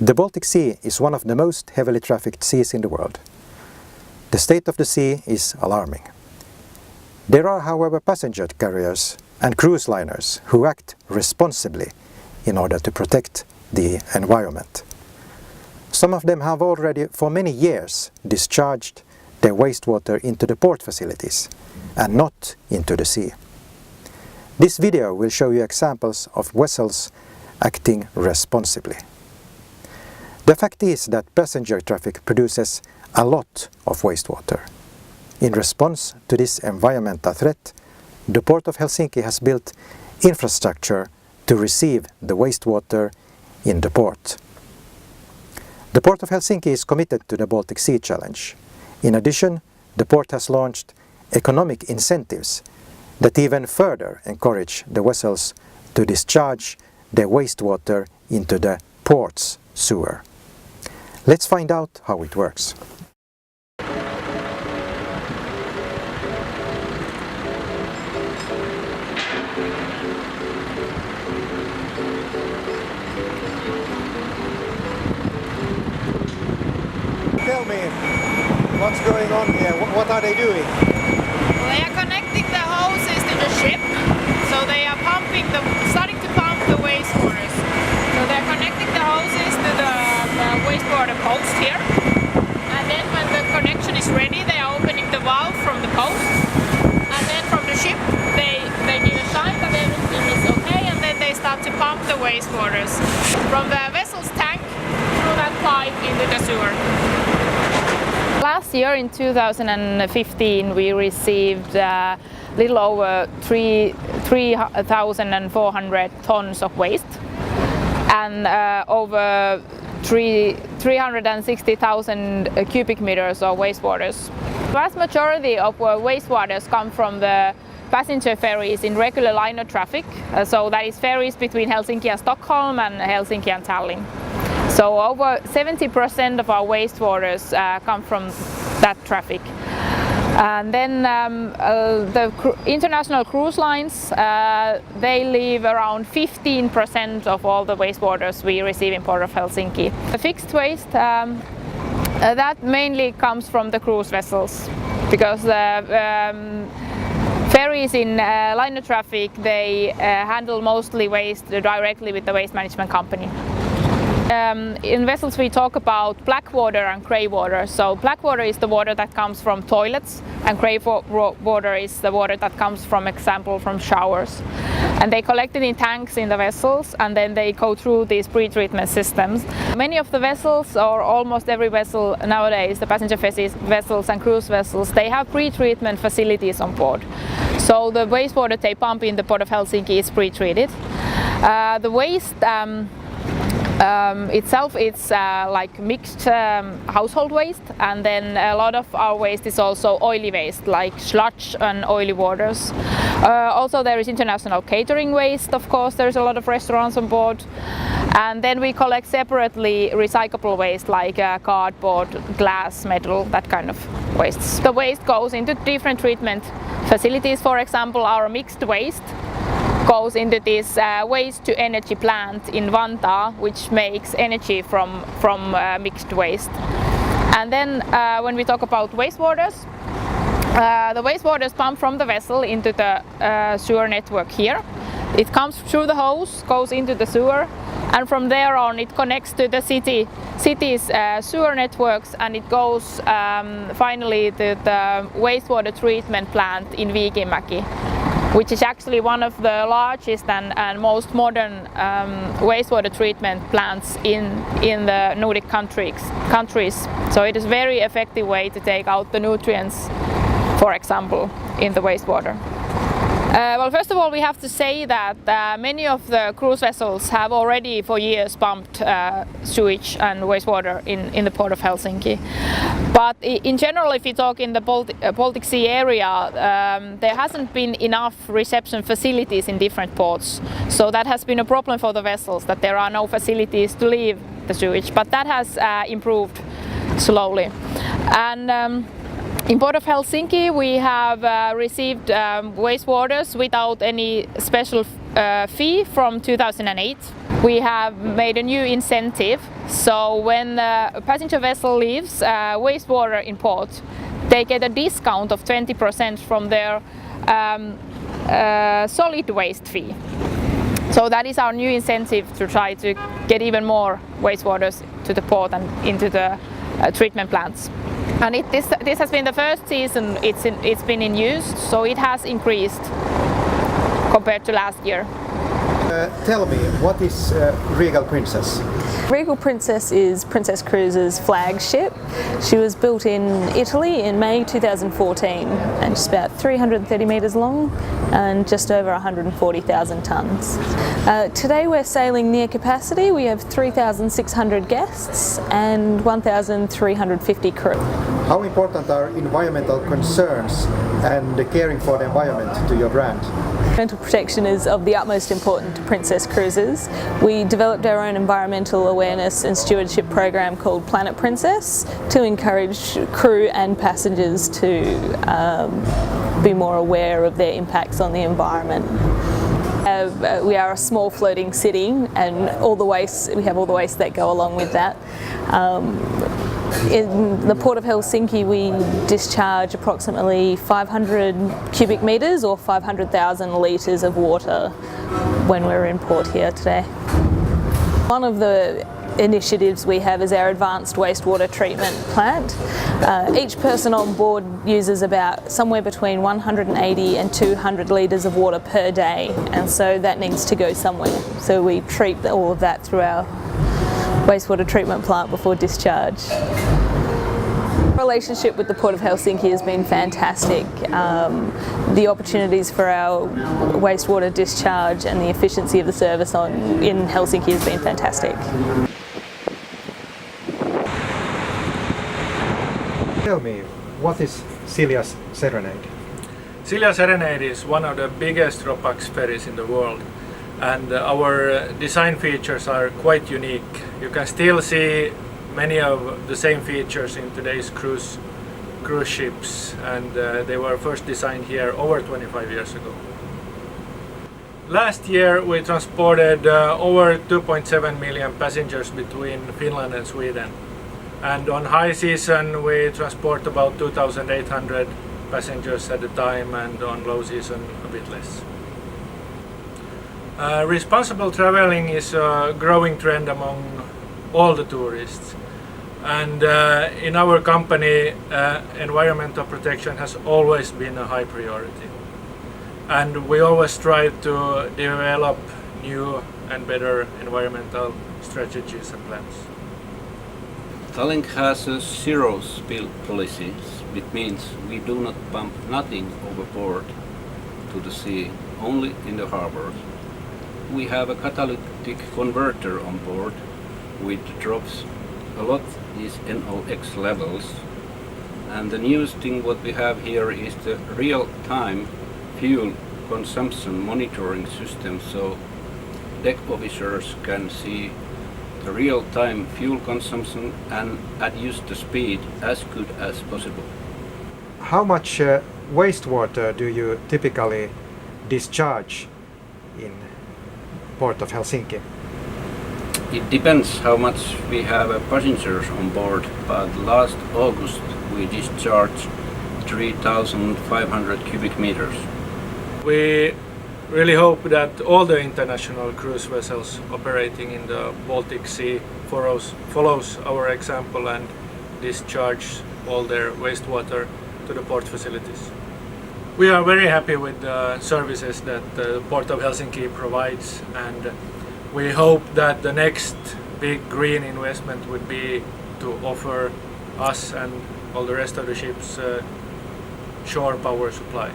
The Baltic Sea is one of the most heavily trafficked seas in the world. The state of the sea is alarming. There are, however, passenger carriers and cruise liners who act responsibly in order to protect the environment. Some of them have already for many years discharged their wastewater into the port facilities and not into the sea. This video will show you examples of vessels acting responsibly. The fact is that passenger traffic produces a lot of wastewater. In response to this environmental threat, the Port of Helsinki has built infrastructure to receive the wastewater in the port. The Port of Helsinki is committed to the Baltic Sea Challenge. In addition, the port has launched economic incentives that even further encourage the vessels to discharge their wastewater into the port's sewer. Let's find out how it works. Tell me, what's going on here? What are they doing? Well, they are connecting the hoses to the ship, so they are starting to pump the wastewaters. So they're connecting the hoses to the wastewater post here, and then when the connection is ready, they are opening the valve from the post, and then from the ship they give a sign that everything is okay, and then they start to pump the wastewaters from the vessel's tank through that pipe into the sewer. Last year in 2015 we received a little over 3,400 tons of waste and over 360,000 cubic meters of wastewaters. The vast majority of wastewaters come from the passenger ferries in regular liner traffic, so that is ferries between Helsinki and Stockholm and Helsinki and Tallinn. So over 70% of our wastewaters come from that traffic. And then the international cruise lines, they leave around 15% of all the wastewaters we receive in Port of Helsinki. The fixed waste, that mainly comes from the cruise vessels, because the ferries in liner traffic, they handle mostly waste directly with the waste management company. In vessels we talk about black water and grey water. So black water is the water that comes from toilets, and grey water is the water that comes from showers. And they collect it in tanks in the vessels, and then they go through these pre-treatment systems. Many of the vessels, or almost every vessel nowadays, the passenger vessels and cruise vessels, they have pre-treatment facilities on board. So the wastewater they pump in the Port of Helsinki is pre-treated. The waste itself, it's like mixed household waste, and then a lot of our waste is also oily waste, like sludge and oily waters. Also there is international catering waste, of course, there's a lot of restaurants on board. And then we collect separately recyclable waste like cardboard, glass, metal, that kind of wastes. The waste goes into different treatment facilities. For example, our mixed waste goes into this waste-to-energy plant in Vantaa, which makes energy from mixed waste. And then when we talk about wastewaters, the wastewaters pump from the vessel into the sewer network here. It comes through the hose, goes into the sewer, and from there on it connects to the city's sewer networks, and it goes finally to the wastewater treatment plant in Viikinmäki, which is actually one of the largest and most modern wastewater treatment plants in the Nordic countries. So it is a very effective way to take out the nutrients, for example, in the wastewater. Well, first of all, we have to say that many of the cruise vessels have already for years pumped sewage and wastewater in the Port of Helsinki. But in general, if you talk in the Baltic Sea area, there hasn't been enough reception facilities in different ports. So that has been a problem for the vessels, that there are no facilities to leave the sewage. But that has improved slowly. And in Port of Helsinki we have received wastewaters without any special fee from 2008. We have made a new incentive, so when a passenger vessel leaves wastewater in port, they get a discount of 20% from their solid waste fee. So that is our new incentive to try to get even more wastewaters to the port and into the treatment plants. And this has been the first season it's been in use, so it has increased compared to last year. Tell me, what is Regal Princess? Regal Princess is Princess Cruises' flagship. She was built in Italy in May 2014 and it's about 330 metres long and just over 140,000 tonnes. Today we're sailing near capacity. We have 3,600 guests and 1,350 crew. How important are environmental concerns and caring for the environment to your brand? Environmental protection is of the utmost importance to Princess Cruises. We developed our own environmental awareness and stewardship program called Planet Princess to encourage crew and passengers to be more aware of their impacts on the environment. We are a small floating city and we have all the waste that go along with that. In the Port of Helsinki we discharge approximately 500 cubic metres or 500,000 litres of water when we're in port here today. One of the initiatives we have is our advanced wastewater treatment plant. Each person on board uses about somewhere between 180 and 200 litres of water per day, and so that needs to go somewhere. So we treat all of that through our wastewater treatment plant before discharge. Our relationship with the Port of Helsinki has been fantastic. The opportunities for our wastewater discharge and the efficiency of the service in Helsinki has been fantastic. Tell me, what is Silja's Serenade? Silja Serenade is one of the biggest RoPax ferries in the world, and our design features are quite unique. You can still see many of the same features in today's cruise ships, and they were first designed here over 25 years ago. Last year we transported over 2.7 million passengers between Finland and Sweden, and on high season we transport about 2,800 passengers at a time, and on low season a bit less. Responsible traveling is a growing trend among all the tourists, and in our company environmental protection has always been a high priority, and we always strive to develop new and better environmental strategies and plans. Tallink has a zero spill policy, which means we do not pump nothing overboard to the sea, only in the harbors. We have a catalytic converter on board which drops a lot these NOx levels, and the newest thing what we have here is the real-time fuel consumption monitoring system, so deck officers can see the real-time fuel consumption and adjust the speed as good as possible. How much wastewater do you typically discharge in Port of Helsinki? It depends how much we have passengers on board, but last August we discharged 3,500 cubic meters. We really hope that all the international cruise vessels operating in the Baltic Sea follows our example and discharge all their wastewater to the port facilities. We are very happy with the services that the Port of Helsinki provides, and we hope that the next big green investment would be to offer us and all the rest of the ships shore power supply.